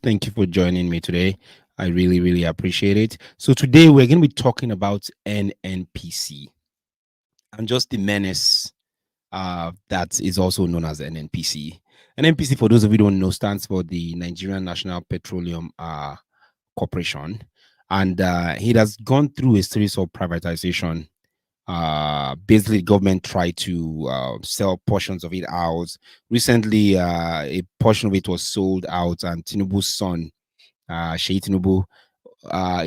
Thank you for joining me today. I really, really appreciate it. So today we're going to be talking about NNPC and just the menace that is also known as NNPC. NNPC, for those of you who don't know, stands for the Nigerian National Petroleum Corporation, and it has gone through a series of privatization. Basically, government tried to sell portions of it out. Recently, a portion of it was sold out, and Tinubu's son, Sheyi Tinubu,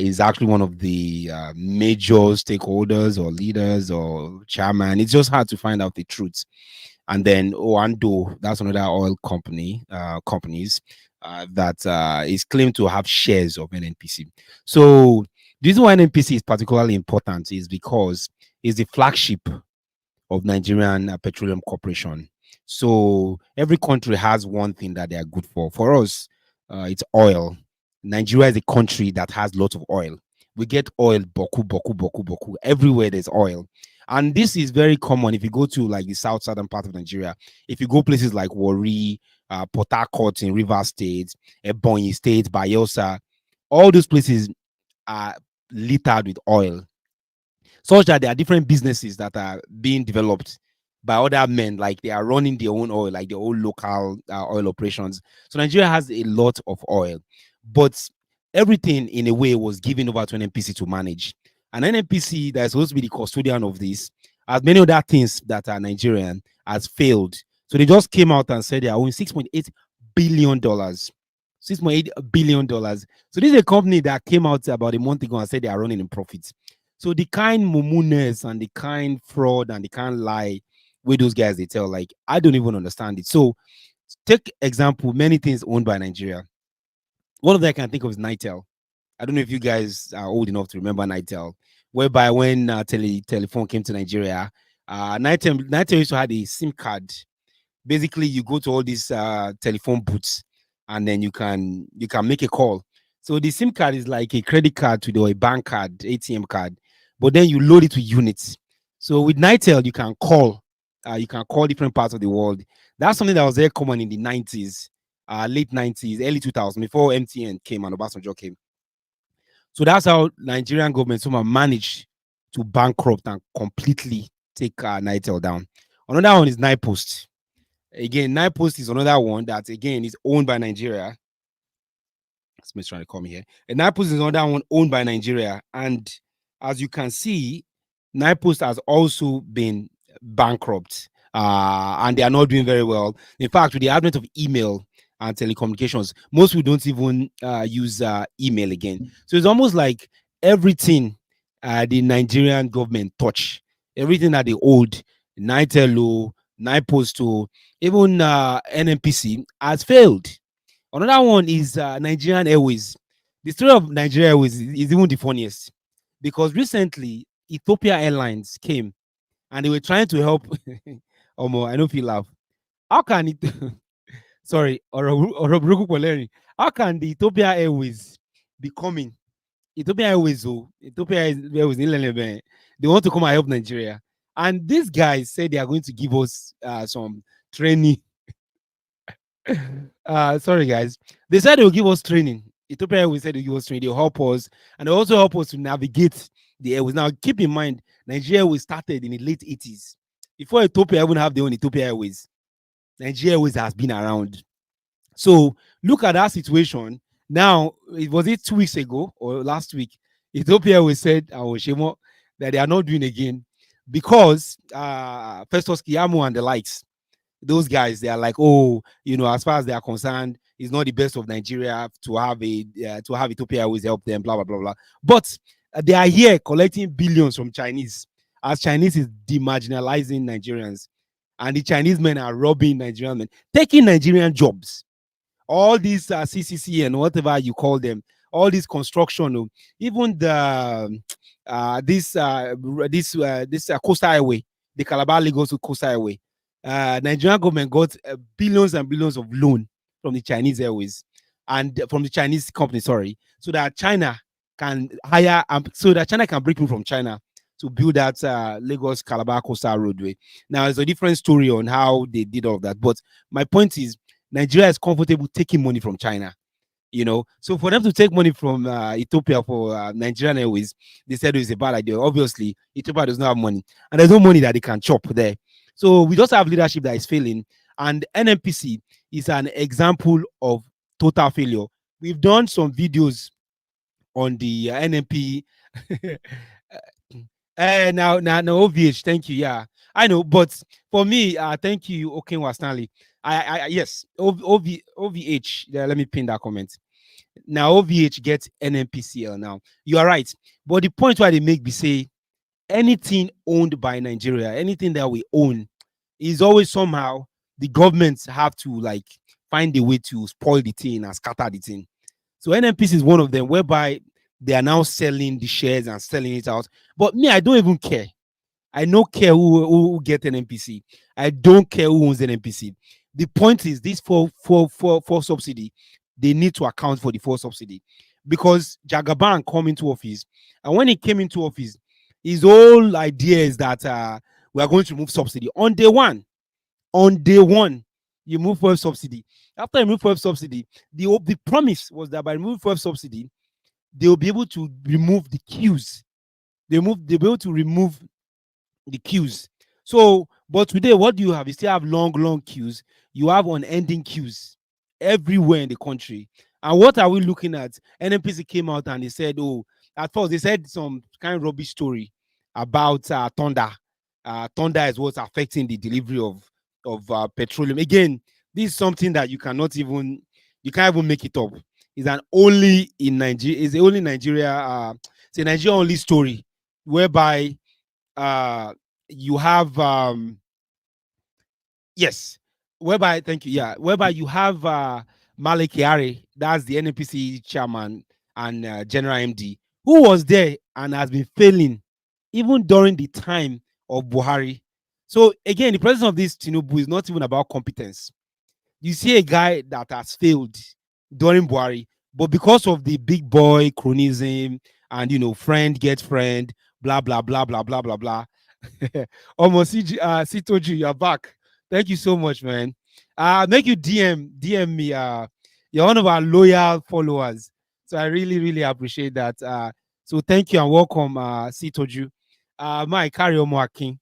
is actually one of the major stakeholders or leaders or chairman. It's just hard to find out the truth. And then Oando, that's another oil companies that is claimed to have shares of NNPC. So the reason why NNPC is particularly important is because it's the flagship of Nigerian Petroleum Corporation. So every country has one thing that they are good for. For us, it's oil. Nigeria is a country that has lots of oil. We get oil, boku. Everywhere there's oil. And this is very common if you go to like the southern part of Nigeria. If you go places like Warri, Port Harcourt in Rivers State, Ebonyi State, Bayelsa, all those places are littered with oil, such that there are different businesses that are being developed by other men, like they are running their own oil, like their own local oil operations. So Nigeria has a lot of oil, but everything in a way was given over to an NNPC to manage. And NNPC that is supposed to be the custodian of this, as many other things that are Nigerian, has failed. So they just came out and said they are owing $6.8 billion. $6.8 billion. So this is a company that came out about a month ago and said they are running in profits. So the kind mumunes and the kind fraud and the kind lie where those guys they tell, like, I don't even understand it. So take example, many things owned by Nigeria. One of them I can think of is Nitel. I don't know if you guys are old enough to remember Nitel, whereby when telephone came to Nigeria, Nitel used to have a SIM card. Basically, you go to all these telephone booths and then you can make a call. So the SIM card is like a credit card to a bank card, ATM card, but then you load it with units. So with Nitel, you can call different parts of the world. That's something that was very common in the 90s, late 90s, early 2000s, before MTN came and Obasanjo came. So that's how Nigerian government somehow managed to bankrupt and completely take Nitel down. Another one is NiPost. Again, NiPost is another one that again is owned by Nigeria. Smith's trying to call me here. And NiPost is another one owned by Nigeria. And as you can see, NiPost has also been bankrupt. And they are not doing very well. In fact, with the advent of email and telecommunications, most people don't even use email again. So it's almost like everything the Nigerian government touch, everything that they hold, Nitel, NiPost, even NNPC has failed. Another one is Nigerian Airways. The story of Nigeria Airways is even the funniest because recently Ethiopia Airlines came and they were trying to help. I know if you laugh. How can it? Sorry, or how can the Ethiopia Airways be coming? Ethiopia Airways, they want to come and help Nigeria. And these guys said they are going to give us some training. Sorry, guys. They said they will give us training. Ethiopia Airways said they will give us training. They'll help us. And they also help us to navigate the airways. Now, keep in mind, Nigeria was started in the late 80s. Before Ethiopia even have their own Ethiopia Airways, Nigeria Airways has been around. So look at that situation. Now, was it 2 weeks ago or last week? Ethiopia Airways said, Shemo, that they are not doing again because Festus Kiyamo and the likes, those guys, they are like, oh, as far as they are concerned, it's not the best of Nigeria to have Ethiopia Airways help them, blah, blah, blah, blah. But they are here collecting billions from Chinese, as Chinese is demarginalizing Nigerians. And the Chinese men are robbing Nigerian men, taking Nigerian jobs. All these CCC and whatever you call them, all this construction, even the this coastal highway, the Calabar Lagos coastal highway. Nigerian government got billions and billions of loan from the Chinese Airways and from the Chinese company, sorry, so that China can hire, so that China can bring people from China to build that Lagos Calabar coastal roadway. Now, it's a different story on how they did all of that, but my point is, Nigeria is comfortable taking money from China. So for them to take money from Ethiopia for Nigerian Airways, they said it's a bad idea. Obviously, Ethiopia does not have money, and there's no money that they can chop there. So we just have leadership that is failing, and NNPC is an example of total failure. We've done some videos on the NNP. Now, OVH, thank you. Yeah, I know, but for me, thank you, Okenwa Stanley. Yes, OVH. Yeah, let me pin that comment. Now, OVH gets NNPCL now. You are right. But the point why they make be say anything owned by Nigeria, anything that we own, is always somehow the governments have to like find a way to spoil the thing and scatter the thing. So NNPC is one of them, whereby they are now selling the shares and selling it out. But me, I don't even care. I don't care who get an NPC. I don't care who owns an NPC. The point is this for subsidy, they need to account for the full subsidy, because Jagaban come into office, and when he came into office, his whole idea is that we are going to remove subsidy on day one. On day one, you move fuel subsidy. After you move fuel subsidy, the promise was that by removing fuel subsidy, they will be able to remove the queues. They'll be able to remove the queues. So, but today, what do you have? You still have long queues. You have unending queues everywhere in the country. And what are we looking at? NNPC came out and they said, oh, at first they said some kind of rubbish story about thunder. Thunder is what's affecting the delivery of petroleum. Again, this is something that you can't even make it up. It's an only in Nigeria. It's the only Nigeria. It's a Nigeria only story whereby you have yes, whereby thank you, yeah, whereby you have Malik Yari, that's the NNPC chairman and general MD, who was there and has been failing even during the time of Buhari. So again, the presence of this Tinubu is not even about competence. You see a guy that has failed during Buhari, but because of the big boy chronism and friend get friend, blah blah blah blah blah blah blah. Almost Sitoji, you're back. Thank you so much, man. Make you DM me. You're one of our loyal followers, so I really appreciate that. So thank you and welcome, Sitoju. My carry on marking.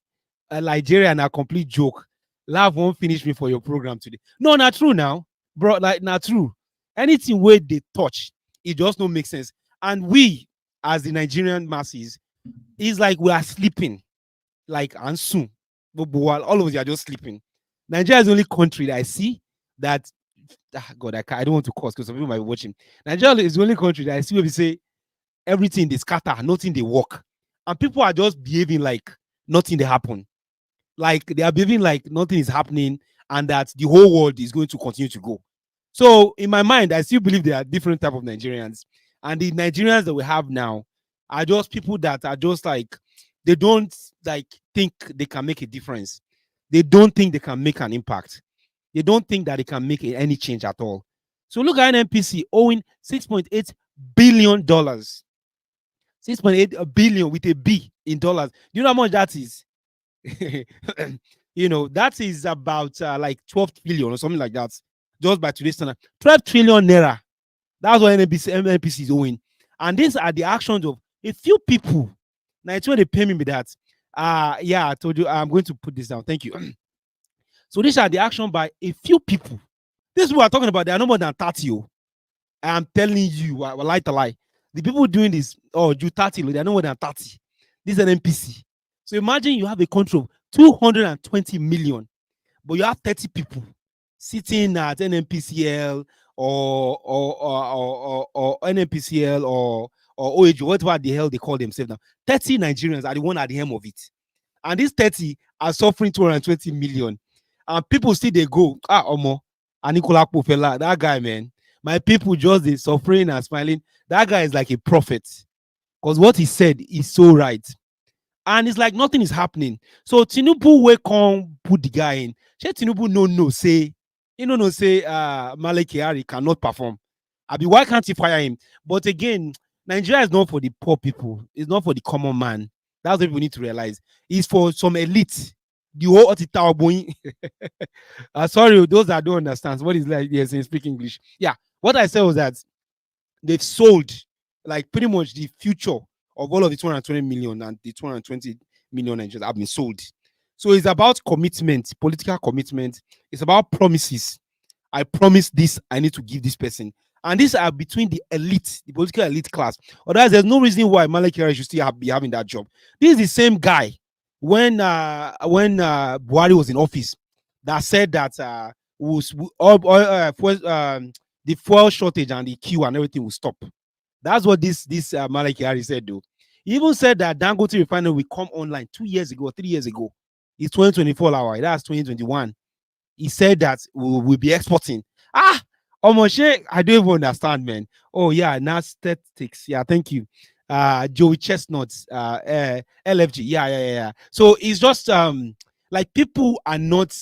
Nigeria and a complete joke. Love won't finish me for your program today. No, not true now, bro. Like not true. Anything where they touch, it just don't make sense. And we, as the Nigerian masses, it's like we are sleeping, like and soon. While all of us are just sleeping. Nigeria is the only country that I see that God, I don't want to curse because some people might be watching. Nigeria is the only country that I see where we say everything they scatter, nothing they work. And people are just behaving like nothing they happen. Like they are behaving like nothing is happening and that the whole world is going to continue to go. So in my mind, I still believe there are different type of Nigerians. And the Nigerians that we have now are just people that are just like, they don't like think they can make a difference. They don't think they can make an impact. They don't think that they can make any change at all. So look at NNPC owing $6.8 billion. 6.8 billion with a B in dollars. Do you know how much that is? That is about like 12 trillion or something like that. Just by today's standard. 12 trillion naira. That's what NNPC is owing. And these are the actions of a few people. Now it's when they pay me with that. Yeah, I told you I'm going to put this down. Thank you. So these are the action by a few people. This we are talking about, they are no more than 30. I am telling you, I will lie to lie. The people doing this, you 30, they are no more than 30. This is an NPC. So imagine you have a country of 220 million, but you have 30 people sitting at NNPCL or NNPCL or OAG, whatever the hell they call themselves now. 30 Nigerians are the one at the helm of it. And these 30 are suffering 220 million. And people see they go, Omo, Anikola Pofela, that guy, man. My people just they suffering and smiling. That guy is like a prophet. Because what he said is so right. And it's like nothing is happening. So Tinubu will come put the guy in. Say Tinubu say Malik Kyari cannot perform. Why can't he fire him? But again, Nigeria is not for the poor people. It's not for the common man. That's what we need to realize. It's for some elite. The whole boy. Sorry, those that don't understand what is like yes in speak English. Yeah, what I said was that They've sold like pretty much the future of all of the 220 million and the 220 million Nigerians have been sold. So it's about commitment, political commitment. It's about promises. I promise this, I need to give this person. And these are between the elite, the political elite class. Otherwise, there's no reason why Malek Yari should still be having that job. This is the same guy when Buhari was in office that said that the fuel shortage and the queue and everything will stop. That's what this Malek Yari said, though. He even said that Dangote refinery will come online 2 years ago, 3 years ago. It's 2024 hour. That's 2021. He said that we'll be exporting. Omoshe, I don't even understand, man. Oh yeah, now statistics. Yeah, thank you. Joey Chestnuts, LFG. Yeah. So it's just like people are not.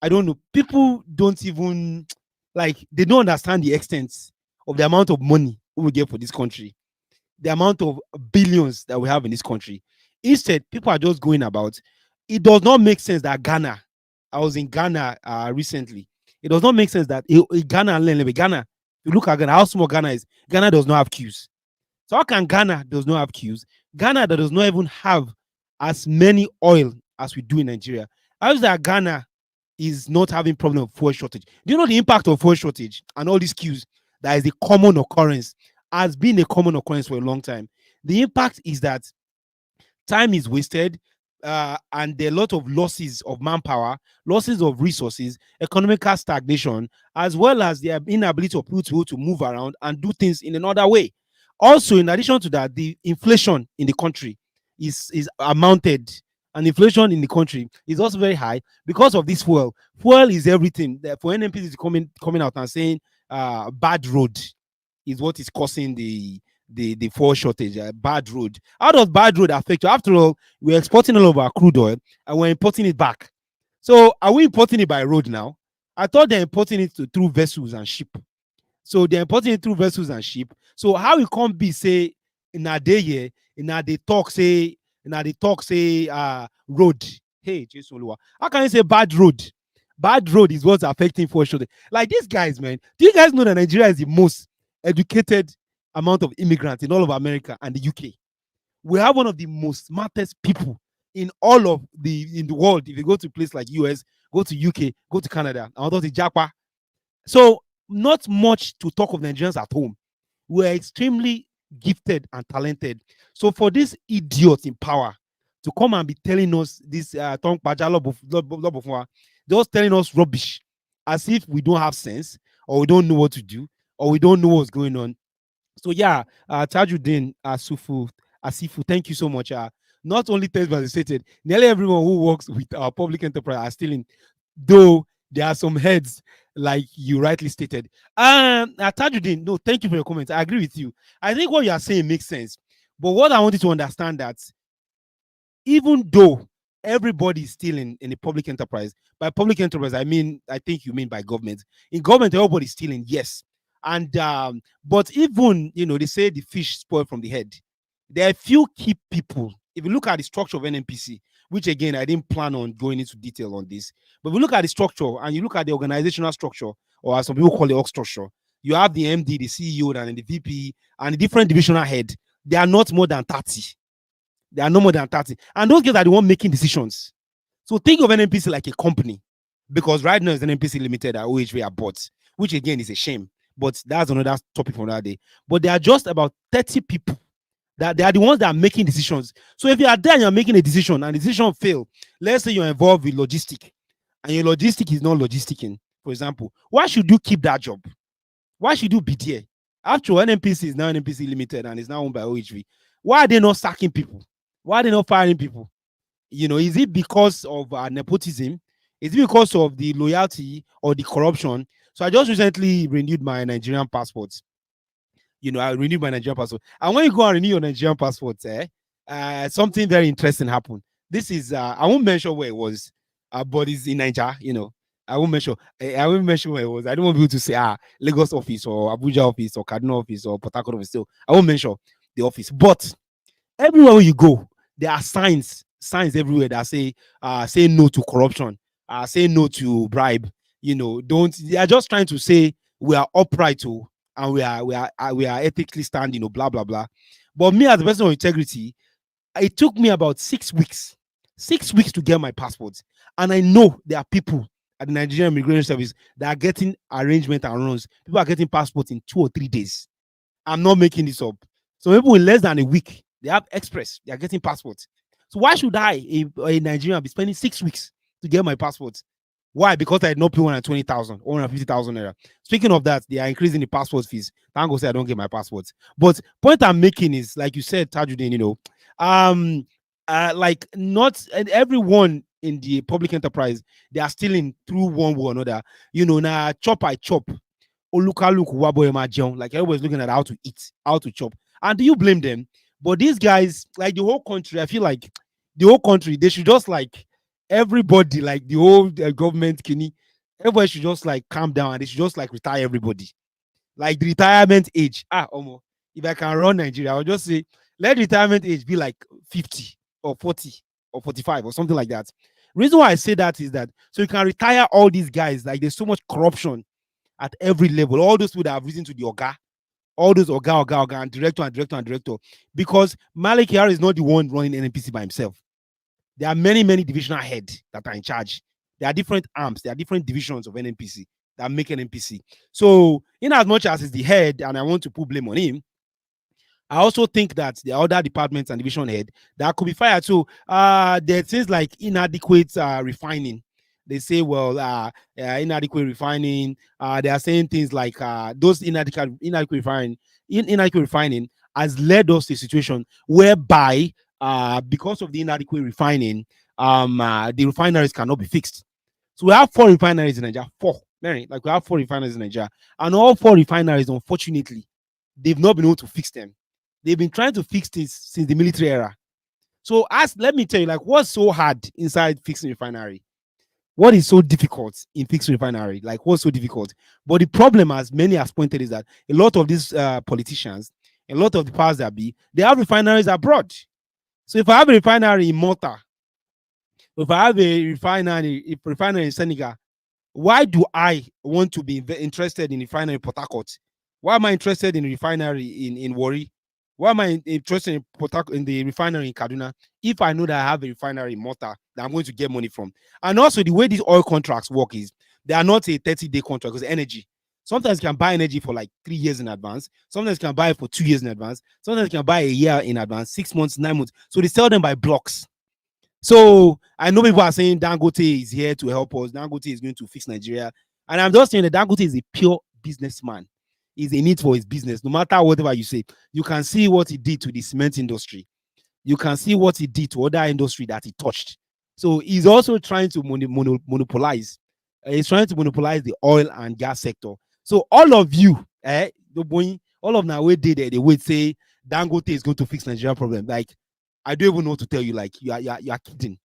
I don't know. People don't even like they don't understand the extent of the amount of money we will get for this country, the amount of billions that we have in this country. Instead, people are just going about. It does not make sense that Ghana. I was in Ghana recently. It does not make sense that Ghana, you look at Ghana, how small Ghana is. Ghana does not have queues. So how can Ghana does not have queues? Ghana that does not even have as many oil as we do in Nigeria. How is that Ghana is not having problem of fuel shortage? Do you know the impact of fuel shortage and all these queues? That is a common occurrence, has been a common occurrence for a long time. The impact is that time is wasted, and there are a lot of losses of manpower, losses of resources, economical stagnation, as well as the inability of people to move around and do things in another way. Also, in addition to that, the inflation in the country is amounted, and inflation in the country is also very high because of this fuel. Fuel is everything. For NNPC is coming out and saying bad road is what is causing the fuel shortage. Bad road. How does bad road affect you? After all, we're exporting all of our crude oil and we're importing it back. So are we importing it by road now? I thought they're importing it through vessels and ship. So they're importing it through vessels and ship. So how it can't be say in a day here, in a they talk say road. Hey, Jason Lua. How can you say bad road? Bad road is what's affecting fuel shortage. Like these guys, man. Do you guys know that Nigeria is the most educated amount of immigrants in all of America and the UK? We have one of the most smartest people in all of the world. If you go to a place like US, go to UK, go to Canada, and go to Japan. So not much to talk of Nigerians at home. We're extremely gifted and talented. So for this idiot in power to come and be telling us this just telling us rubbish as if we don't have sense or we don't know what to do or we don't know what's going on. So yeah, Tajuddin Asifu, thank you so much. Not only test as stated, nearly everyone who works with our public enterprise are stealing, though there are some heads like you rightly stated. Tajuddin, no, thank you for your comments. I agree with you. I think what you are saying makes sense. But what I want you to understand that even though everybody is still in the public enterprise, by public enterprise, I think you mean by government. In government, everybody's stealing, yes. And but even they say the fish spoil from the head. There are few key people. If you look at the structure of NNPC, which again I didn't plan on going into detail on this, but if you look at the structure and you look at the organizational structure, or as some people call it, org structure, you have the MD, the CEO, and the VP, and the different divisional head. They are not more than 30. They are no more than 30, and those guys are the one making decisions. So think of NNPC like a company, because right now it's NNPC Limited at OHV are bought, which again is a shame. But that's another topic for another day. But there are just about 30 people that they are the ones that are making decisions. So if you are there and you're making a decision and the decision fail, let's say you're involved with logistic and your logistic is not logisticing, for example, why should you keep that job? Why should you be there? After all, NNPC is now NNPC Limited and is now owned by OHV. Why are they not sacking people? Why are they not firing people? Is it because of nepotism? Is it because of the loyalty or the corruption? So I just recently renewed my Nigerian passport. I renewed my Nigerian passport. And when you go and renew your Nigerian passport, something very interesting happened. This is, I won't mention where it was, but it's in Nigeria, I won't mention where it was. I don't want people to say, Lagos office or Abuja office or Kaduna office or Port Harcourt office. So I won't mention the office. But everywhere you go, there are signs everywhere that say no to corruption, say no to bribe. They are just trying to say we are upright. and we are ethically standing, blah blah blah. But me as a person of integrity, it took me about 6 weeks, 6 weeks to get my passport. And I know there are people at the Nigerian Immigration Service that are getting arrangement and runs. People are getting passports in 2 or 3 days. I'm not making this up. So people in less than a week, they have express, they are getting passports. So why should I, a Nigerian, be spending 6 weeks to get my passport? Why? Because I did not pay 120,000 or 150,000 naira. Speaking of that, they are increasing the passport fees. Thank God say I don't get my passport. But point I'm making is, like you said, Tajuddin, like not everyone in the public enterprise, they are stealing through one way or another. Now chop I chop. Look, like everybody's looking at how to eat, how to chop. And do you blame them? But these guys, like the whole country, I feel like the whole country, they should just like everybody, like the whole government, everybody should just like calm down and they should just like retire everybody. Like the retirement age. If I can run Nigeria, I'll just say let retirement age be like 50 or 40 or 45 or something like that. Reason why I say that is that so you can retire all these guys. Like there's so much corruption at every level. All those people that have risen to the Oga, all those Oga, and director. Because Malik Yar is not the one running NNPC by himself. There are many divisional heads that are in charge. There are different arms, there are different divisions of NNPC that make NNPC. So, in as much as he's the head, and I want to put blame on him, I also think that the other departments and division head that could be fired. So, there are things like inadequate refining. They say, well, inadequate refining. They are saying things like those inadequate refining has led us to a situation whereby, because of the inadequate refining, the refineries cannot be fixed. So we have 4 refineries in Nigeria. 4, like we have 4 refineries in Nigeria, and all 4 refineries, unfortunately, they've not been able to fix them. They've been trying to fix this since the military era. So let me tell you, like, what's so hard inside fixing refinery? What is so difficult in fixing refinery? Like, what's so difficult? But the problem, as many have pointed, is that a lot of these politicians, a lot of the powers that be, they have refineries abroad. So if I have a refinery in Malta, if I have a refinery in Senegal, why do I want to be interested in refinery in Port Harcourt? Why am I interested in refinery in Warri? Why am I interested in the refinery in Kaduna if I know that I have a refinery in Malta that I'm going to get money from? And also, the way these oil contracts work is they are not a 30-day contract, because energy. Sometimes you can buy energy for like 3 years in advance. Sometimes you can buy it for 2 years in advance. Sometimes you can buy a year in advance, 6 months, 9 months. So they sell them by blocks. So I know people are saying Dangote is here to help us. Dangote is going to fix Nigeria. And I'm just saying that Dangote is a pure businessman. He's in it for his business. No matter whatever you say, you can see what he did to the cement industry. You can see what he did to other industry that he touched. So he's also trying to monopolize. He's trying to monopolize the oil and gas sector. So all of you, all of now we did they would say Dangote is going to fix Nigeria problem. Like, I don't even know what to tell you. Like, you are kidding.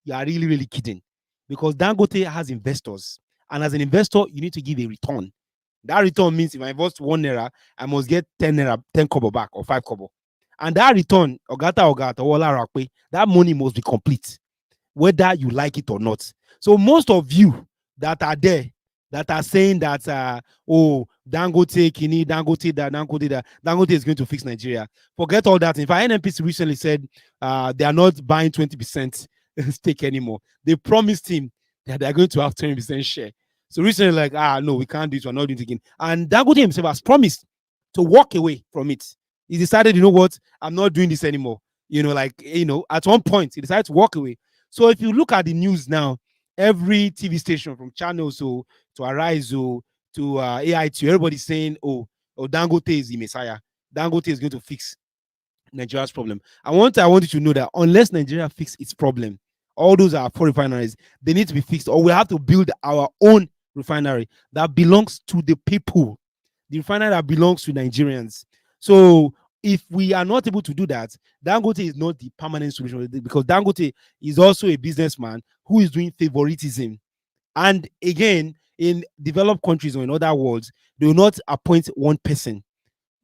You are really kidding. Because Dangote has investors. And as an investor, you need to give a return. That return means if I invest 1 naira, I must get 10 naira, 10 kobo back, or 5 kobo. And that return, that money must be complete, whether you like it or not. So most of you that are there, that are saying that, Dangote, Kini, Dangote is going to fix Nigeria. Forget all that. In fact, NNPC recently said they are not buying 20% stake anymore. They promised him that they are going to have 20% share. So recently, like, no, we can't do it. We're not doing it again. And Dangote himself has promised to walk away from it. He decided, you know what, I'm not doing this anymore. At one point, he decided to walk away. So if you look at the news now, every TV station from channels to Arise to AIT, everybody's saying, oh, Dangote is the Messiah. Dangote is going to fix Nigeria's problem. I want you to know that unless Nigeria fix its problem, all those are 4 refineries, they need to be fixed, or we have to build our own refinery that belongs to the people, the refinery that belongs to Nigerians. So if we are not able to do that, Dangote is not the permanent solution, because Dangote is also a businessman who is doing favoritism. And again, in developed countries or in other worlds, they will not appoint one person,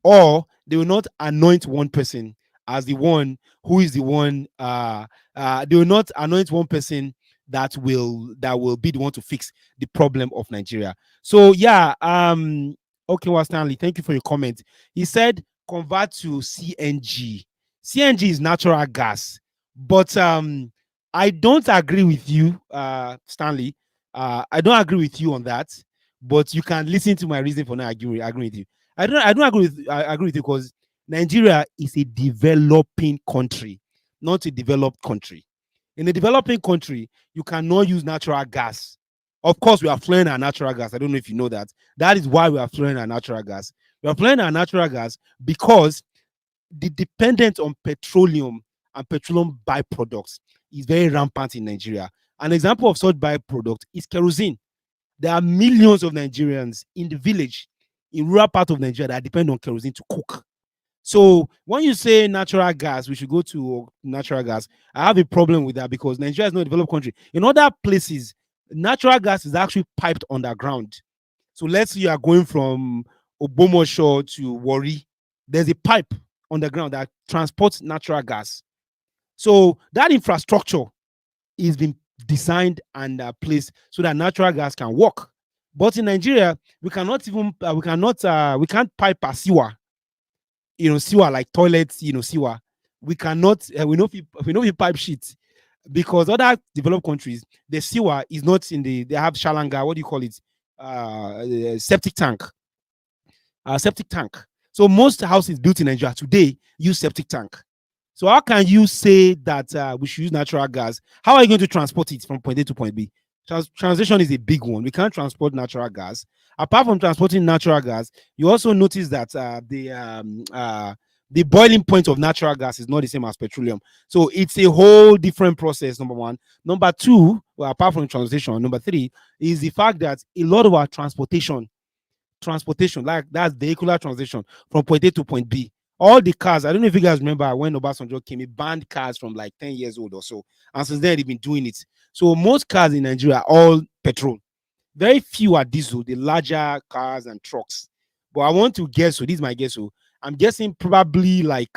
or they will not anoint one person as the one who is the one. They will not anoint one person that will be the one to fix the problem of Nigeria. So yeah, Okay, well, Stanley, thank you for your comment. He said convert to CNG. CNG is natural gas, but I don't agree with you, Stanley. I don't agree with you on that. But you can listen to my reason for not agreeing with you. I don't agree with you because Nigeria is a developing country, not a developed country. In a developing country, you cannot use natural gas. Of course, we are flaring our natural gas. I don't know if you know that. That is why we are flaring our natural gas. We are flaring our natural gas because the dependence on petroleum and petroleum byproducts is very rampant in Nigeria. An example of such byproduct is kerosene. There are millions of Nigerians in the village, in rural part of Nigeria that depend on kerosene to cook. So when you say natural gas, we should go to natural gas. I have a problem with that because Nigeria is not a developed country. In other places, natural gas is actually piped underground. So let's say you are going from Obomosho to Warri. There's a pipe underground that transports natural gas. So that infrastructure is being designed and placed so that natural gas can work. But in Nigeria, we cannot even we can't pipe a sewer, sewer like toilets, sewer. We cannot we know we pipe shit because other developed countries, the sewer is not in they have shalanga, what do you call it? Septic tank. Septic tank. So most houses built in Nigeria today use septic tank. So how can you say that we should use natural gas? How are you going to transport it from point A to point B? Transition is a big one. We can't transport natural gas. Apart from transporting natural gas, you also notice that the boiling point of natural gas is not the same as petroleum. So it's a whole different process, number one. Number two, well, apart from transition, number three is the fact that a lot of our transportation, like that's vehicular transition from point A to point B. All the cars, I don't know if you guys remember when Obasanjo came, he banned cars from like 10 years old or so. And since then, they've been doing it. So most cars in Nigeria are all petrol. Very few are diesel, the larger cars and trucks. But I want to guess, so this is my guess. So I'm guessing probably like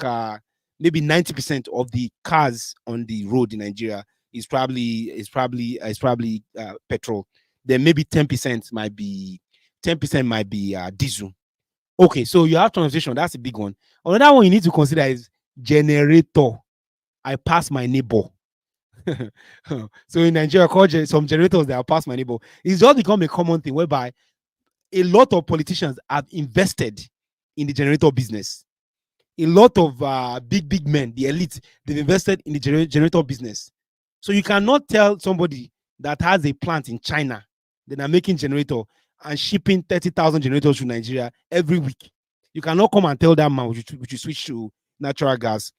maybe 90% of the cars on the road in Nigeria is probably petrol. Then maybe 10% might be diesel. Okay, so you have transition. That's a big one. Another one you need to consider is generator. I pass my neighbor. So in Nigeria, some generators that I pass my neighbor. It's just become a common thing whereby a lot of politicians have invested in the generator business. A lot of big men, the elite, they've invested in the generator business. So you cannot tell somebody that has a plant in China that are making generator and shipping 30,000 generators to Nigeria every week. You cannot come and tell that man we should switch to natural gas.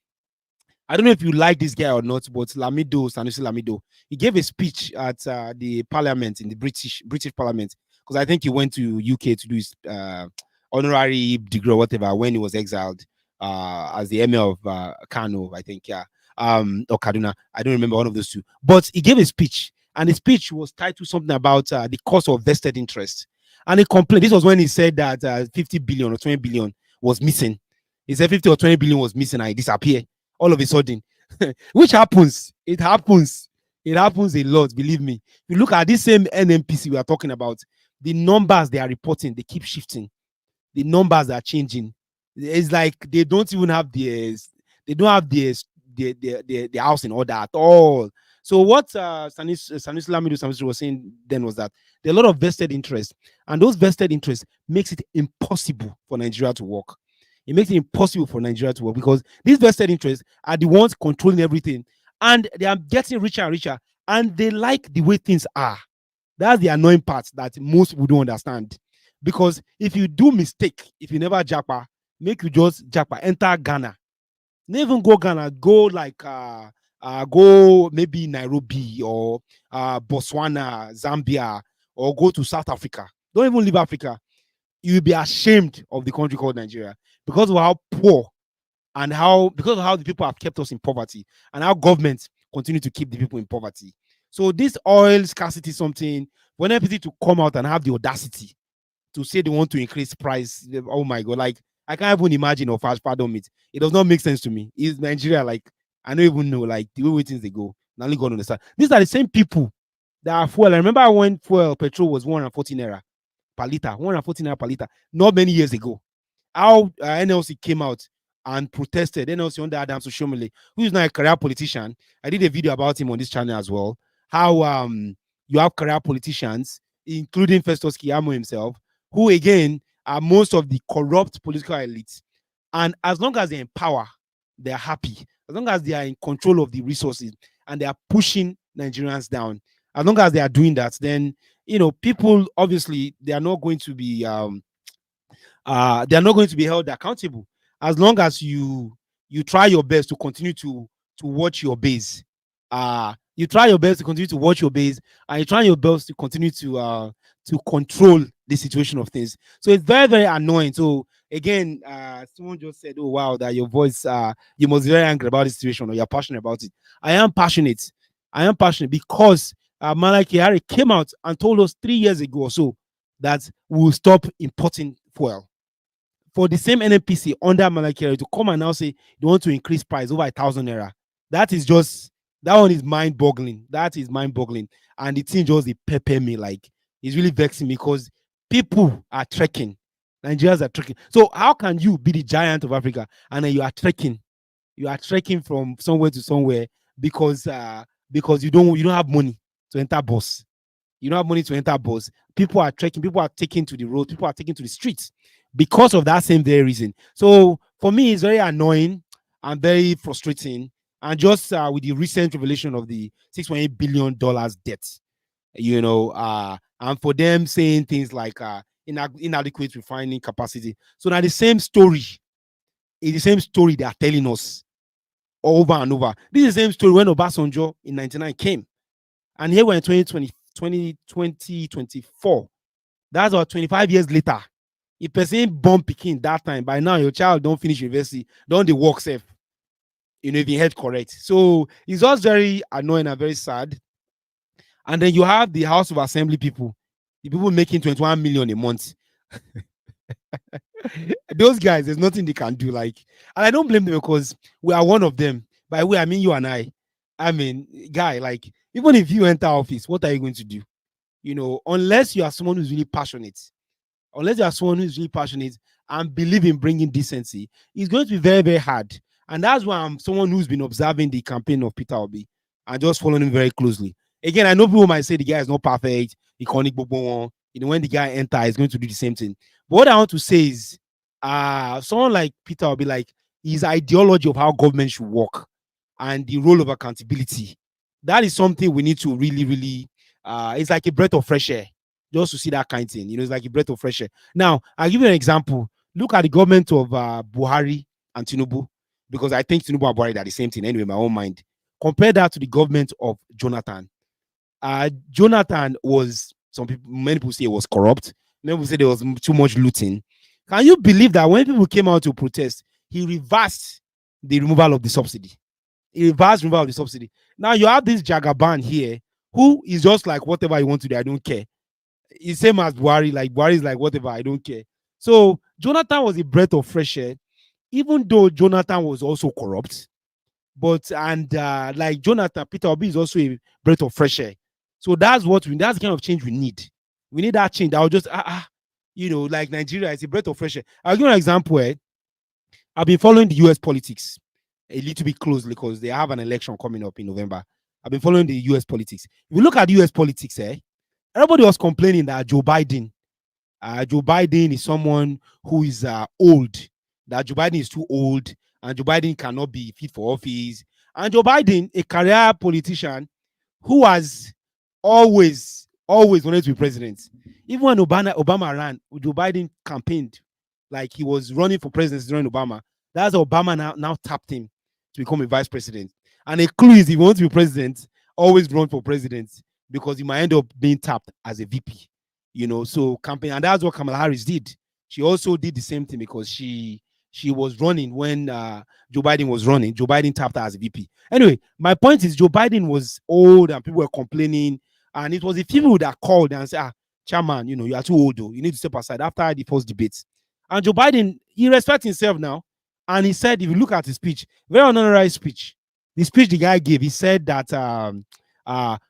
I don't know if you like this guy or not, but Sanusi Lamido, he gave a speech at the parliament in the British parliament because I think he went to UK to do his honorary degree or whatever when he was exiled as the emir of Kano, I think, yeah, or Kaduna. I don't remember one of those two. But he gave a speech, and the speech was titled something about the cost of vested interest. And he complained. This was when he said that 50 billion or 20 billion was missing. He said 50 or 20 billion was missing and it disappeared all of a sudden. Which happens. It happens. It happens a lot, believe me. If you look at this same NNPC we are talking about, the numbers they are reporting, they keep shifting. The numbers are changing. It's like they don't even have the house in order at all. So what Sanusi Lamido was saying then was that there are a lot of vested interest, and those vested interests makes it impossible for Nigeria to work. It makes it impossible for Nigeria to work because these vested interests are the ones controlling everything, and they are getting richer and richer, and they like the way things are. That's the annoying part that most people don't understand. Because if you do mistake, if you never japa, make you just japa, enter Ghana. Never even go Ghana, go like go maybe Nairobi or Botswana, Zambia, or go to South Africa. Don't even leave Africa. You will be ashamed of the country called Nigeria because of how poor and because of how the people have kept us in poverty and how governments continue to keep the people in poverty. So this oil scarcity something, when NNPC to come out and have the audacity to say they want to increase price, oh my God, like I can't even imagine or fast pardon it. It does not make sense to me. Is Nigeria like I don't even know like the way things they go. Now only God understand. These are the same people that are fuel. I remember when petrol was 114 naira. per liter, 140 naira per liter, not many years ago. How NLC came out and protested. NLC under Adams Oshomole, who is now a career politician. I did a video about him on this channel as well. How you have career politicians, including Festus Keyamo himself, who again are most of the corrupt political elites. And as long as they're in power, they're happy. As long as they are in control of the resources and they are pushing Nigerians down, as long as they are doing that, then people obviously they are not going to be held accountable. As long as you try your best to continue to watch your base, you try your best to continue to watch your base, and you try your best to continue to control the situation of things. So it's very, very annoying. So again, someone just said, "Oh wow, that your voice, you must be very angry about the situation, or you're passionate about it." I am passionate. I am passionate because Malaki Harry came out and told us 3 years ago or so that we will stop importing fuel. For the same NNPC under Malaki Harry to come and now say they want to increase price over 1,000 naira, that one is mind-boggling. That is mind-boggling, and the thing just pepper me, like it's really vexing me because people are trekking. Nigerians are trekking. So how can you be the giant of Africa and then you are trekking? You are trekking from somewhere to somewhere because you don't have money to enter bus. You don't have money to enter bus. People are trekking. People are taking to the road. People are taking to the streets because of that same very reason. So for me, it's very annoying and very frustrating. And just with the recent revelation of the $6.8 billion debt, and for them saying things like inadequate refining capacity. So now the same story is the same story they are telling us over and over. This is the same story when Obasanjo in 99 came. And here we're in 2024. That's about 25 years later. If person born picking that time, by now your child don't finish university, don't they work safe? If you heard correct. So it's just very annoying and very sad. And then you have the House of Assembly people, the people making 21 million a month. Those guys, there's nothing they can do. And I don't blame them because we are one of them. By the way, I mean you and I. I mean, guy, even if you enter office, what are you going to do? Unless you are someone who's really passionate, and believe in bringing decency, it's going to be very, very hard. And that's why I'm someone who's been observing the campaign of Peter Obi and just following him very closely. Again, I know people might say the guy is not perfect, iconic, when the guy enters, he's going to do the same thing. But what I want to say is, someone like Peter Obi, his ideology of how government should work and the role of accountability, that is something we need to really, really, it's like a breath of fresh air just to see that kind of thing. It's like a breath of fresh air. Now, I'll give you an example. Look at the government of Buhari and Tinubu, because I think Tinubu and Buhari are the same thing anyway, in my own mind. Compare that to the government of Jonathan. Jonathan was, many people say it was corrupt. Many people say there was too much looting. Can you believe that when people came out to protest, he reversed the removal of the subsidy? Now you have this Jagaban here who is just like, whatever you want to do, I don't care. It's same as Buhari. Buhari is like, whatever, I don't care. So Jonathan was a breath of fresh air, even though Jonathan was also corrupt. But like Jonathan, Peter Obi is also a breath of fresh air. So that's the kind of change we need. We need that change. That will just like Nigeria is a breath of fresh air. I'll give you an example. I've been following the US politics a little bit closely because they have an election coming up in November. I've been following the US politics. If you look at the US politics, everybody was complaining that Joe Biden is someone who is old, that Joe Biden is too old, and Joe Biden cannot be fit for office. And Joe Biden, a career politician who has always wanted to be president. Even when Obama ran, Joe Biden campaigned like he was running for presidency during Obama. That's Obama now tapped him to become a vice president. And a clue is if you want to be president, always run for president because you might end up being tapped as a VP. So campaign, and that's what Kamala Harris did. She also did the same thing because she was running when Joe Biden was running. Joe Biden tapped her as a VP. Anyway, my point is Joe Biden was old and people were complaining, and it was the people that called and said, chairman, you are too old though. You need to step aside after the first debate. And Joe Biden, he respects himself now. And he said, if you look at his speech, very honorary speech, the speech the guy gave, he said that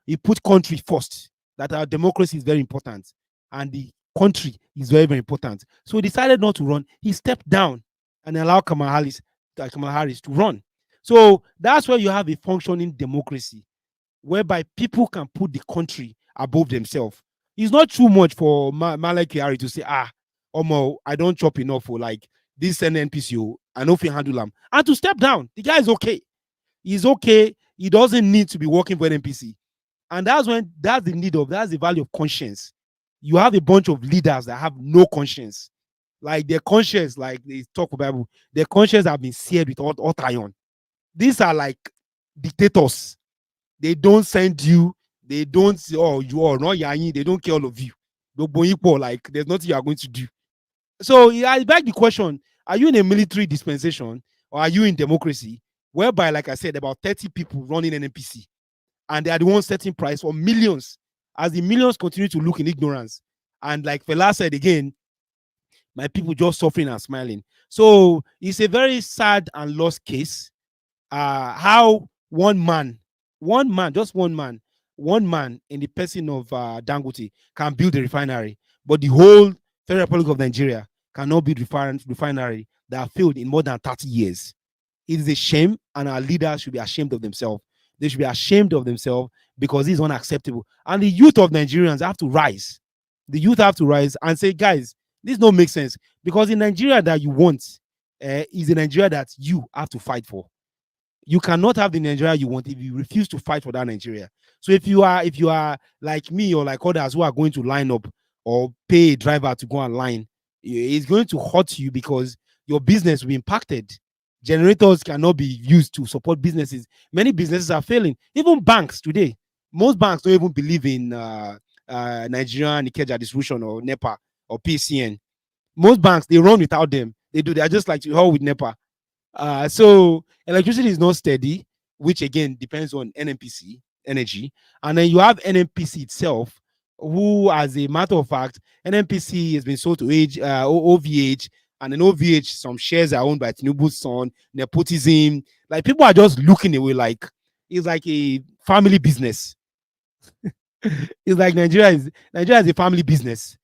he put country first, that our democracy is very important. And the country is very, very important. So he decided not to run. He stepped down and allowed Kamala Harris to run. So that's where you have a functioning democracy, whereby people can put the country above themselves. It's not too much for Malek Kyari to say, Omo, I don't chop enough for like this NNPC. I know if you handle them. And to step down. The guy is okay. He's okay. He doesn't need to be working for NNPC. And that's the value of conscience. You have a bunch of leaders that have no conscience. Like their conscience, like they talk about Bible, their conscience have been seared with hot iron. These are like dictators. They don't send you, they don't say, oh, you are not yanyi, they don't care all of you. Like there's nothing you are going to do. So I beg the question: are you in a military dispensation or are you in democracy? Whereby, like I said, about 30 people running an NPC, and they are the ones setting price for millions. As the millions continue to look in ignorance, and like Fela said again, my people just suffering and smiling. So it's a very sad and lost case. How just one man in the person of Dangote can build a refinery, but the whole Federal Republic of Nigeria cannot build refinery that have failed in more than 30 years. It is a shame, and our leaders should be ashamed of themselves. They should be ashamed of themselves because it's unacceptable. And the youth of Nigerians have to rise. The youth have to rise and say, guys, this don't make sense, because the Nigeria that you want is a Nigeria that you have to fight for. You cannot have the Nigeria you want if you refuse to fight for that Nigeria. So if you are like me or like others who are going to line up or pay a driver to go and line, it's going to hurt you because your business will be impacted. Generators cannot be used to support businesses. Many businesses are failing. Even banks today, most banks don't even believe in Nigerian Ikeja distribution or NEPA or PCN. Most banks, they run without them. They are just like all with NEPA. So electricity is not steady, which again depends on NNPC energy. And then you have NNPC itself, who, as a matter of fact, NNPC has been sold to OVH, and in OVH, some shares are owned by Tinubu's son, nepotism. Like people are just looking away, like it's like a family business. It's like Nigeria is a family business.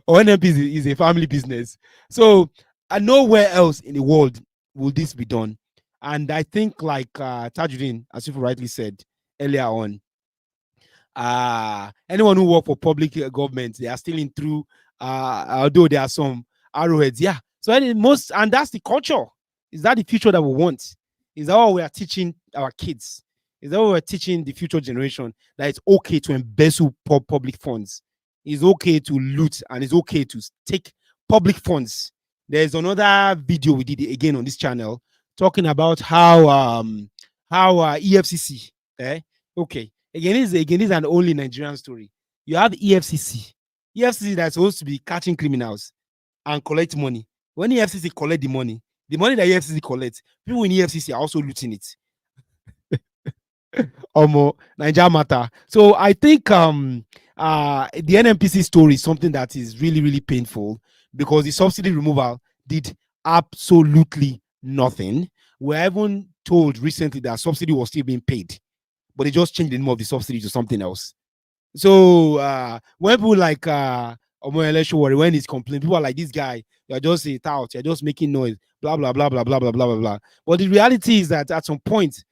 Or NNPC is a family business. So nowhere else in the world will this be done. And I think, like Tajuddin, as you rightly said earlier on, anyone who work for public government, they are stealing through, although there are some arrowheads. Yeah. So and that's the culture. Is that the future that we want? Is that what we are teaching our kids? Is that what we're teaching the future generation? That it's okay to embezzle public funds. It's okay to loot, and it's okay to take public funds. There's another video we did again on this channel talking about how EFCC. Okay. Again, this is an only Nigerian story. You have EFCC that's supposed to be catching criminals and collect money. When EFCC collect the money that EFCC collects, people in EFCC are also looting it. Nigeria matter. So I think the NNPC story is something that is really, really painful, because the subsidy removal did absolutely nothing. We're even told recently that subsidy was still being paid, but they just changed the name of the subsidy to something else. So when people like when he's complaining, people are like, this guy, you're just a tout, you're just making noise, blah blah blah blah blah blah blah blah blah. But the reality is that at some point,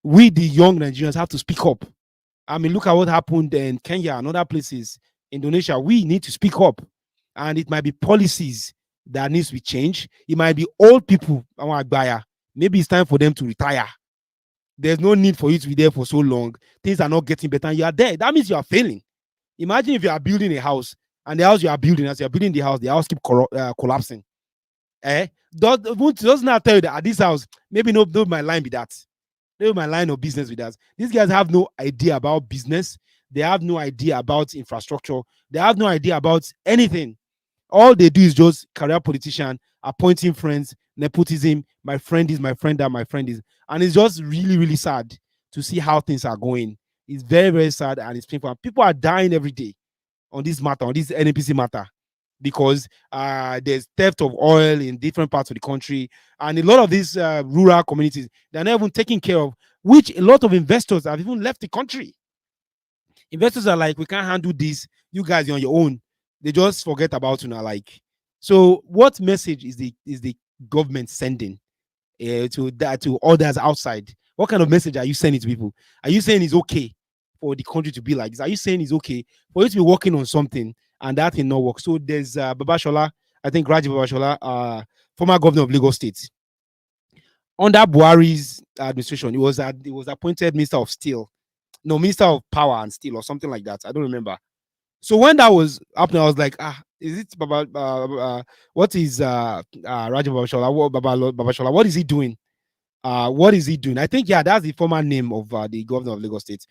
we the young Nigerians have to speak up. I mean, look at what happened in Kenya and other places, Indonesia. We need to speak up, and it might be policies that needs to be changed. It might be old people. Maybe it's time for them to retire. There's no need for you to be there for so long. Things are not getting better, and you are there. That means you are failing. Imagine if you are building a house, and the house you are building, as you are building the house keep collapsing. Does not tell you that at this house, maybe no my line be that. Maybe my line of business with us. These guys have no idea about business. They have no idea about infrastructure. They have no idea about anything. All they do is just career politician, appointing friends, nepotism. My friend is my friend, that my friend is. And it's just really, really sad to see how things are going. It's very, very sad, and it's painful. People are dying every day on this matter, on this NNPC matter, because there's theft of oil in different parts of the country, and a lot of these rural communities, they're not even taken care of, which a lot of investors have even left the country. Investors are like, we can't handle this. You guys, you're on your own. They just forget about you now. Like, so what message is the government sending to others outside? What kind of message are you sending to people? Are you saying it's okay for the country to be like this? Are you saying it's okay for you to be working on something and that will not work? So there's Babashola, I think Raji Babashola, former governor of Lagos State. Under Buhari's administration, he was appointed Minister of Steel, no, Minister of Power and Steel or something like that. I don't remember. So when that was happening, I was like, is it what is Raji Babashola? What is he doing? What is he doing? I think, yeah, that's the former name of the governor of Lagos State.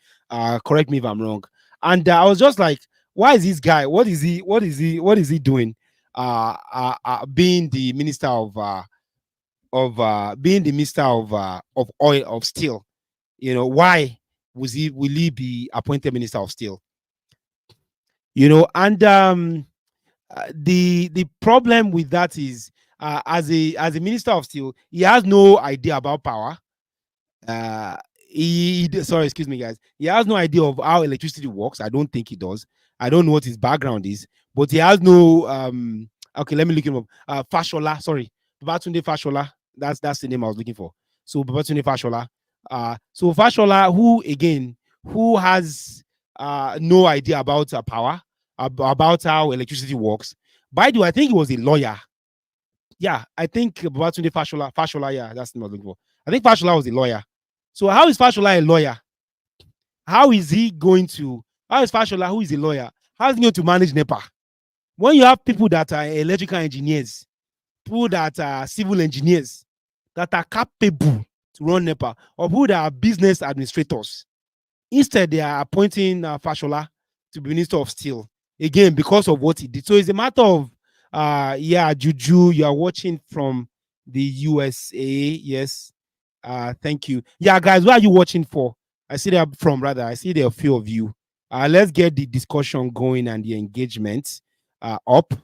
Correct me if I'm wrong. And I was just like, why is this guy? What is he doing? Being the minister being the minister of oil, of steel. You know, why will he be appointed minister of steel? You know, and the problem with that is, as a minister of steel, he has no idea about power. Sorry, excuse me, guys. He has no idea of how electricity works. I don't think he does. I don't know what his background is, but he has no okay, let me look him up. Fashola, sorry, Babatunde Fashola. That's the name I was looking for. So Babatunde Fashola. So Fashola, who has no idea about power, about how electricity works. By the way, I think he was a lawyer. Yeah, I think Babatunde Fashola, yeah, that's the name I was looking for. I think Fashola was a lawyer. So how is Fashola a lawyer? How is Fashola, who is a lawyer, how is he going to manage NEPA? When you have people that are electrical engineers, people that are civil engineers, that are capable to run NEPA, or people that are business administrators, instead they are appointing Fashola to be Minister of Steel, again, because of what he did. So it's a matter of, yeah, Juju, you are watching from the USA, yes. Thank you. Yeah, guys, where are you watching for? I see there are a few of you. Let's get the discussion going and the engagement up.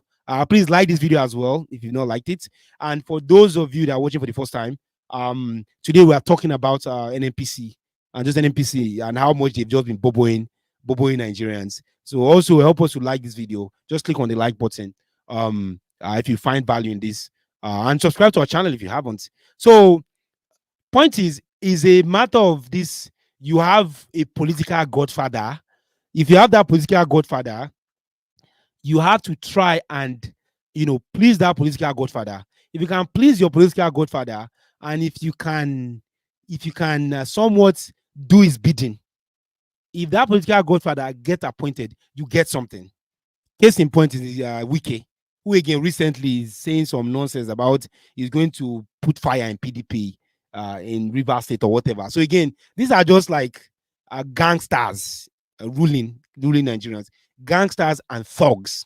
Please like this video as well if you've not liked it. And for those of you that are watching for the first time, today we are talking about NNPC and just NNPC and how much they've just been boboing Nigerians. So also help us to like this video. Just click on the like button if you find value in this, and subscribe to our channel if you haven't. So point is a matter of this. You have a political godfather. If you have that political godfather, you have to try and, please that political godfather. If you can please your political godfather, and if you can somewhat do his bidding, if that political godfather get appointed, you get something. Case in point is Wike, who again recently is saying some nonsense about he's going to put fire in PDP in Rivers State or whatever. So again, these are just like gangsters ruling Nigerians, gangsters and thugs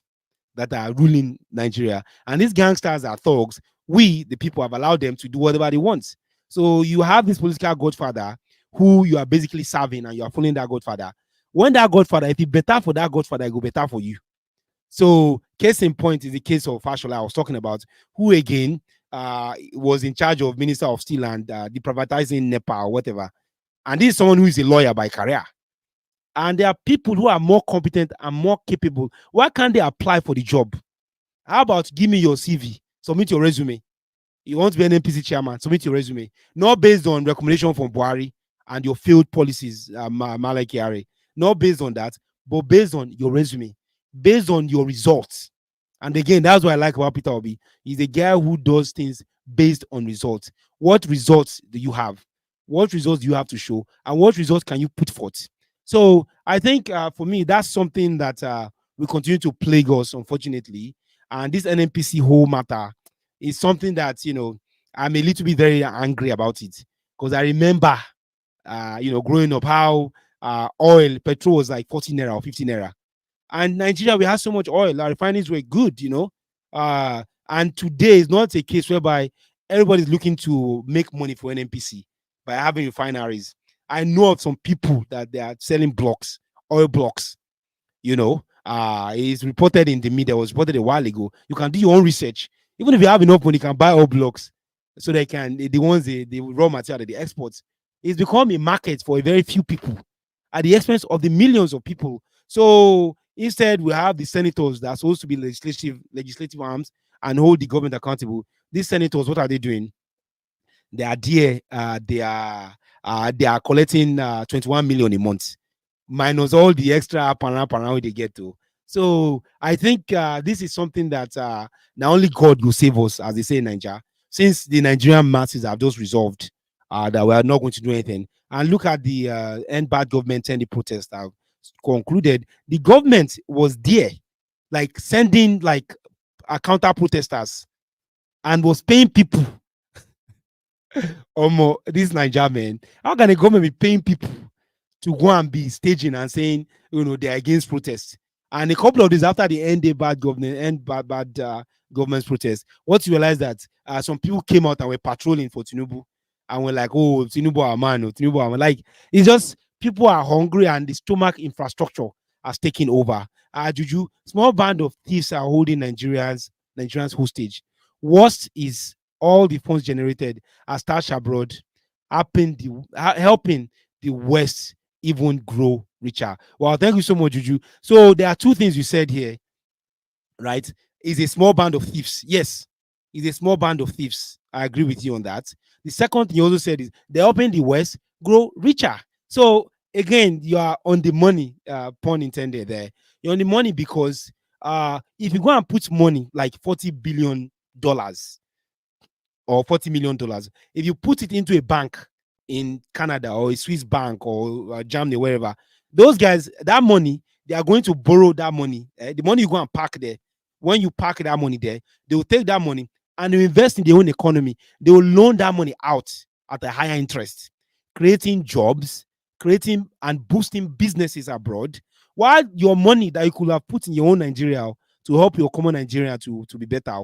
that are ruling Nigeria. And these gangsters are thugs. We, the people, have allowed them to do whatever they want. So you have this political godfather who you are basically serving, and you are following that godfather. When that godfather, if it's better for that godfather, it will be better for you. So case in point is the case of Fashola I was talking about, who again was in charge of Minister of Steel and the privatizing NEPA or whatever. And this is someone who is a lawyer by career. And there are people who are more competent and more capable. Why can't they apply for the job? How about give me your CV, submit your resume. You want to be an NPC chairman, submit your resume. Not based on recommendation from Buhari and your failed policies, Malaki. Not based on that, but based on your resume, based on your results. And again, that's what I like about Peter Obi. He's a guy who does things based on results. What results do you have? What results do you have to show? And what results can you put forth? So I think for me, that's something that will continue to plague us, unfortunately. And this NNPC whole matter is something that, I'm a little bit very angry about it. Because I remember, growing up, how petrol was like 14 naira or 15 naira. And Nigeria, we had so much oil. Our refineries were good, and today is not a case whereby everybody's looking to make money for NNPC by having refineries. I know of some people that they are selling blocks, oil blocks. It's reported in the media. It was reported a while ago. You can do your own research. Even if you have enough money, you can buy oil blocks so they can, the raw material that they export. It's become a market for a very few people at the expense of the millions of people. So Instead, we have the senators that are supposed to be legislative arms and hold the government accountable. These senators, what are they doing? They are there. They are collecting 21 million a month, minus all the extra pana they get to. So I think this is something that not only God will save us, as they say in Nigeria, since the Nigerian masses have just resolved that we are not going to do anything. And look at the end bad government and the protest have concluded. The government was there, like sending like counter protesters and was paying people. This Nigeria man, how can the government be paying people to go and be staging and saying, they're against protests? And a couple of days after the end bad government, government's protest, what you realize that some people came out and were patrolling for Tinubu and were like, oh, Tinubu our man, oh, Tinubu our man. Like, it's just people are hungry and the stomach infrastructure has taken over. Juju, small band of thieves are holding Nigerians hostage. Worst is all the funds generated are stashed abroad, helping the West even grow richer. Well, thank you so much, Juju. So there are two things you said here, right? Is a small band of thieves. Yes, it's a small band of thieves. I agree with you on that. The second thing you also said is they're helping the West grow richer. So again, you are on the money, pun intended there. You're on the money because if you go and put money like $40 billion or $40 million, if you put it into a bank in Canada or a Swiss bank or Germany, wherever, those guys, that money, they are going to borrow that money. The money you go and park there, when you park that money there, they will take that money and invest in their own economy. They will loan that money out at a higher interest, creating jobs, creating and boosting businesses abroad, while your money that you could have put in your own Nigeria to help your common Nigeria to be better,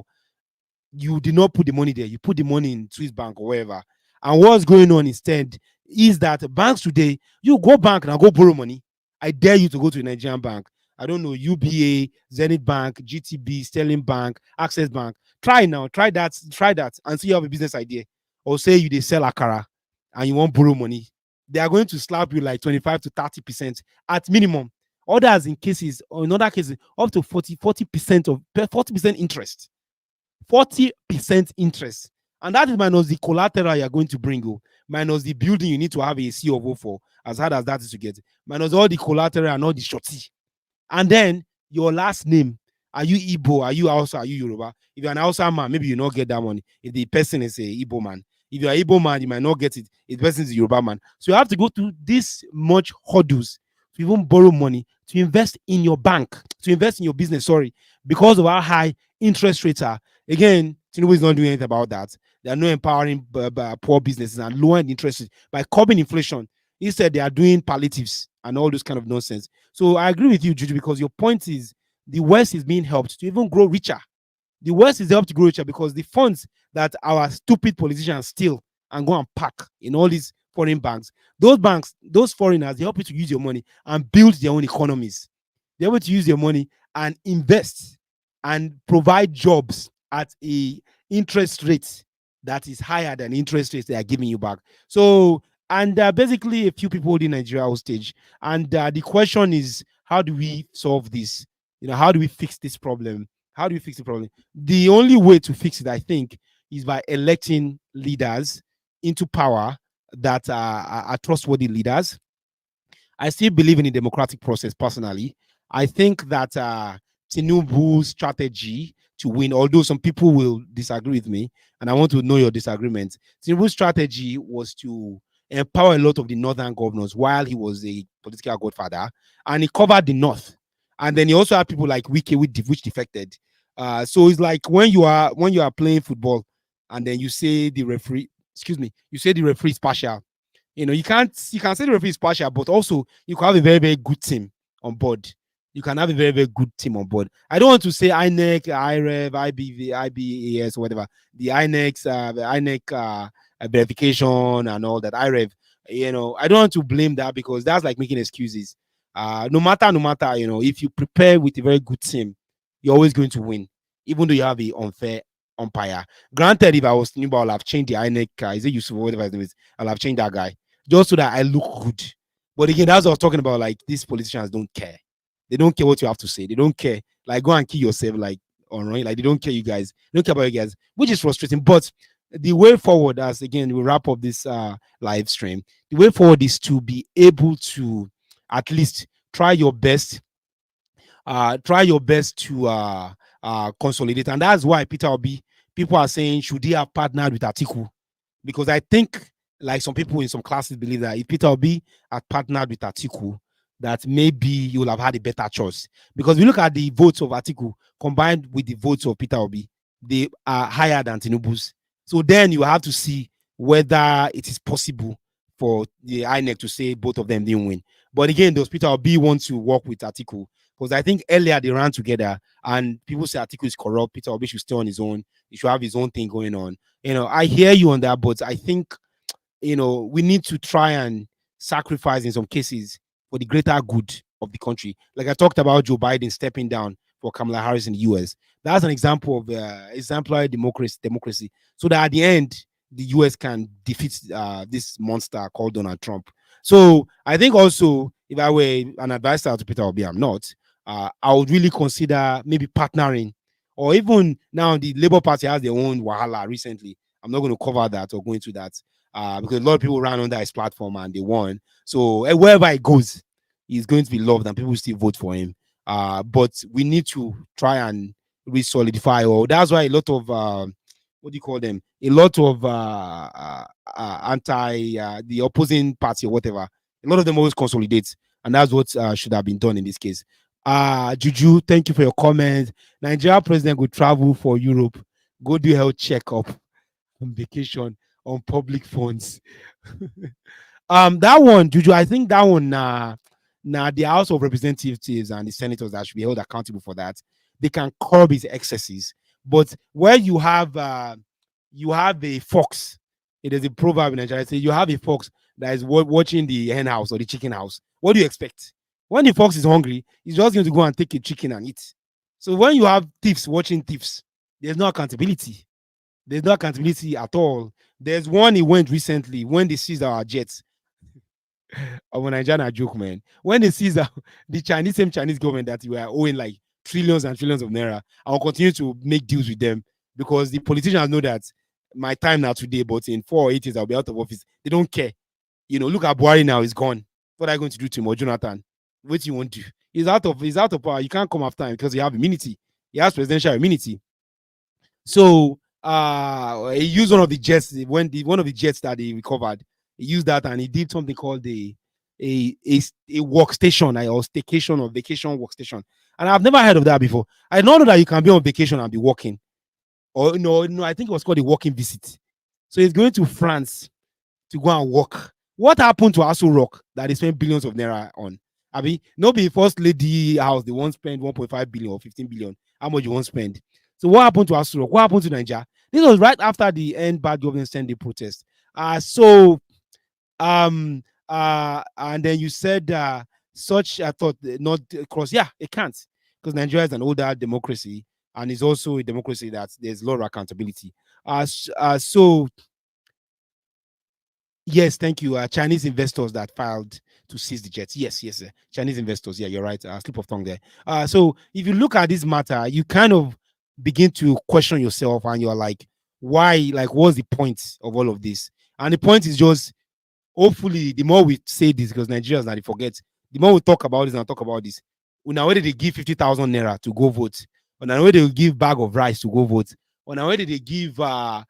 you did not put the money there. You put the money in Swiss bank or wherever. And what's going on instead is that banks today, you go bank and go borrow money. I dare you to go to a Nigerian bank. I don't know, UBA, Zenith Bank, GTB, Sterling Bank, Access Bank. Try now, try that, and see you have a business idea. Or say you they sell akara and you want borrow money. They are going to slap you like 25 to 30% at minimum. Others in other cases, up to 40% interest. 40% interest. And that is minus the collateral you're going to bring, minus the building you need to have a C of O for, as hard as that is to get, minus all the collateral and all the shorty. And then your last name. Are you Igbo? Are you Hausa? Are you Yoruba? If you're an Hausa man, maybe you not get that money. If the person is a Igbo man. If you're an Igbo man, you might not get it. If the person is a Yoruba man. So you have to go through this much hurdles to even borrow money, to invest in your bank, to invest in your business, because of how high interest rates are. Again, Tinubu is not doing anything about that. They are not empowering poor businesses and lowering interest rates by curbing inflation. Instead, they are doing palliatives and all this kind of nonsense. So I agree with you, Juju, because your point is the West is being helped to even grow richer. The West is helped to grow richer because the funds that our stupid politicians steal and go and pack in all these foreign banks, those foreigners, they help you to use your money and build their own economies. They're able to use their money and invest and provide jobs at a interest rate that is higher than interest rates they are giving you back. So, and basically a few people holding Nigeria hostage. And the question is, how do we solve this? How do we fix this problem? How do we fix the problem? The only way to fix it, I think, is by electing leaders into power that are trustworthy leaders. I still believe in the democratic process personally. I think that Tinubu's strategy to win, although some people will disagree with me, and I want to know your disagreement. Tinubu's strategy was to empower a lot of the northern governors while he was a political godfather, and he covered the north. And then he also had people like Wike, which defected. So it's like when you are playing football, and then you say the referee is partial. You can say the referee is partial, but also you can have a very, very good team on board. You can have a very, very good team on board. I don't want to say INEC, IREV, IBV, IBAS, or whatever. The INEC verification and all that. IREV, I don't want to blame that because that's like making excuses. No matter, if you prepare with a very good team, you're always going to win, even though you have an unfair umpire. Granted, if I was thinking about, I'll have changed the INEC, is it Yusuf or whatever his name is? I'll have changed that guy just so that I look good. But again, that's what I was talking about. Like, these politicians don't care. They don't care what you have to say. They don't care. Like, go and kill yourself, like, on right. Like, they don't care you guys. They don't care about you guys, which is frustrating. But the way forward, as again we wrap up this live stream, the way forward is to be able to at least try your best to consolidate. And that's why Peter Obi, people are saying, should he have partnered with Atiku? Because I think, like, some people in some classes believe that if Peter Obi had partnered with Atiku, that maybe you will have had a better choice. Because we look at the votes of Atiku combined with the votes of Peter Obi, they are higher than Tinubu's. So then you have to see whether it is possible for the INEC to say both of them didn't win. But again, does Peter Obi want to work with Atiku? Because I think earlier they ran together and people say Atiku is corrupt. Peter Obi should stay on his own. He should have his own thing going on. I hear you on that, but I think, we need to try and sacrifice in some cases for the greater good of the country. Like I talked about Joe Biden stepping down for Kamala Harris in the US. That's an example of exemplary democracy. So that at the end, the US can defeat this monster called Donald Trump. So I think also, if I were an advisor to Peter Obi, I'm not, I would really consider maybe partnering, or even now the Labour Party has their own wahala recently. I'm not going to cover that or go into that because a lot of people ran under his platform and they won. So wherever he goes, he's going to be loved and people still vote for him. But we need to try and re-solidify. Or that's why a lot of what do you call them? A lot of the opposing party or whatever. A lot of them always consolidate, and that's what should have been done in this case. Juju, thank you for your comment. Nigeria president could travel for Europe, go do health checkup on vacation on public funds. That one, Juju, I think that one, now the House of Representatives and the senators that should be held accountable for that. They can curb his excesses. But where you have a fox, it is a proverb in Nigeria. Say you have a fox that is watching the hen house or the chicken house. What do you expect? When the fox is hungry, he's just going to go and take a chicken and eat. So when you have thieves watching thieves, there's no accountability. There's no accountability at all. There's one he went recently when they seized our jets. Of Nigeria joke, man. When they seized the same Chinese government that we are owing like trillions and trillions of naira, I will continue to make deals with them because the politicians know that my time now today, but in 4 or 8 years I'll be out of office. They don't care. Look at Buhari now, he's gone. What are you going to do to him, or Jonathan? What do you want to do? He's out of power. You can't come after him because you have immunity. He has presidential immunity. So he used one of the jets one of the jets that he recovered. He used that and he did something called a workstation, or staycation or vacation workstation. And I've never heard of that before. I don't know that you can be on vacation and be working. Or no, I think it was called a working visit. So he's going to France to go and work. What happened to Aso Rock that they spent billions of naira on? Nobody first lady house, they won't spend 1.5 billion or 15 billion. How much you won't spend? So what happened to Aso Rock? What happened to Nigeria? This was right after the end bad government Sunday protest. And then you said such I thought not cross. Yeah, it can't, because Nigeria is an older democracy and it's also a democracy that there's a lot of accountability. So yes, thank you. Chinese investors that filed to seize the jets. Yes, Chinese investors. Yeah, you're right. Slip of tongue there. So if you look at this matter, you kind of begin to question yourself, and you're like, why? Like, what's the point of all of this? And the point is just, hopefully, the more we say this, because Nigerians now they forget, the more we talk about this and talk about this. Now, whether they give 50,000 naira to go vote, or now whether they give bag of rice to go vote, or now whether they give a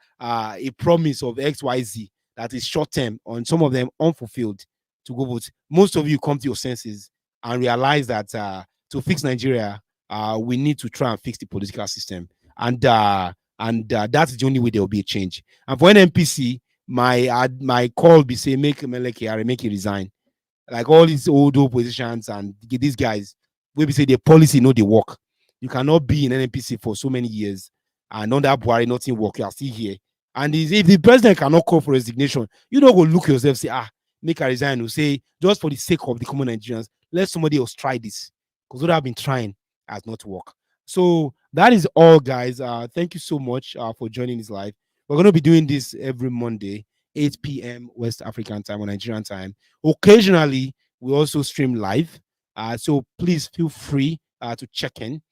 promise of XYZ that is short term, on some of them unfulfilled, to go vote. Most of you come to your senses and realize that to fix Nigeria, we need to try and fix the political system, and that's the only way there will be a change. And for NNPC, my call be say make Meleke make it resign. Like all these old positions and these guys, we be say their policy know they work. You cannot be in NNPC for so many years and under Buhari nothing work. You are still here. And if the president cannot call for resignation, you don't go look yourself, say, make a resign. You say, just for the sake of the common Nigerians, let somebody else try this. Because what I've been trying has not worked. So that is all, guys. Thank you so much for joining this live. We're going to be doing this every Monday, 8 p.m. West African time or Nigerian time. Occasionally, we also stream live. So please feel free to check in.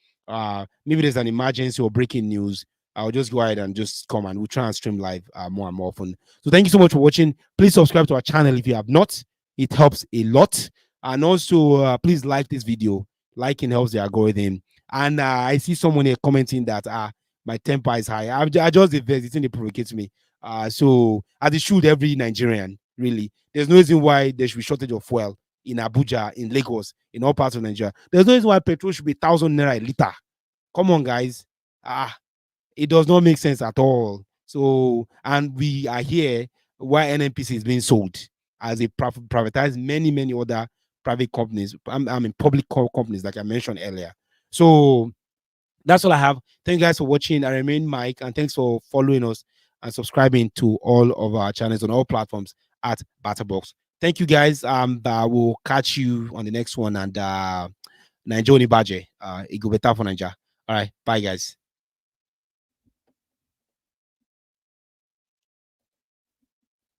Maybe there's an emergency or breaking news. I'll just go ahead and just come and we'll try and stream live more and more often. So thank you so much for watching. Please subscribe to our channel if you have not. It helps a lot. And also, please like this video. Liking helps the algorithm. And I see someone here commenting that my temper is high. I just the verse, it provocates me. So as it should every Nigerian, really. There's no reason why there should be shortage of fuel in Abuja, in Lagos, in all parts of Nigeria. There's no reason why petrol should be 1,000 naira a liter. Come on, guys. It does not make sense at all. So, and we are here why NNPC is being sold as a privatized many other private companies. I mean, public companies, like I mentioned earlier. So that's all I have. Thank you guys for watching. I remain Mike, and thanks for following us and subscribing to all of our channels on all platforms at Batterbox. Thank you guys. We'll catch you on the next one, and Nigeria Baje. It go better for Nigeria. All right, bye guys.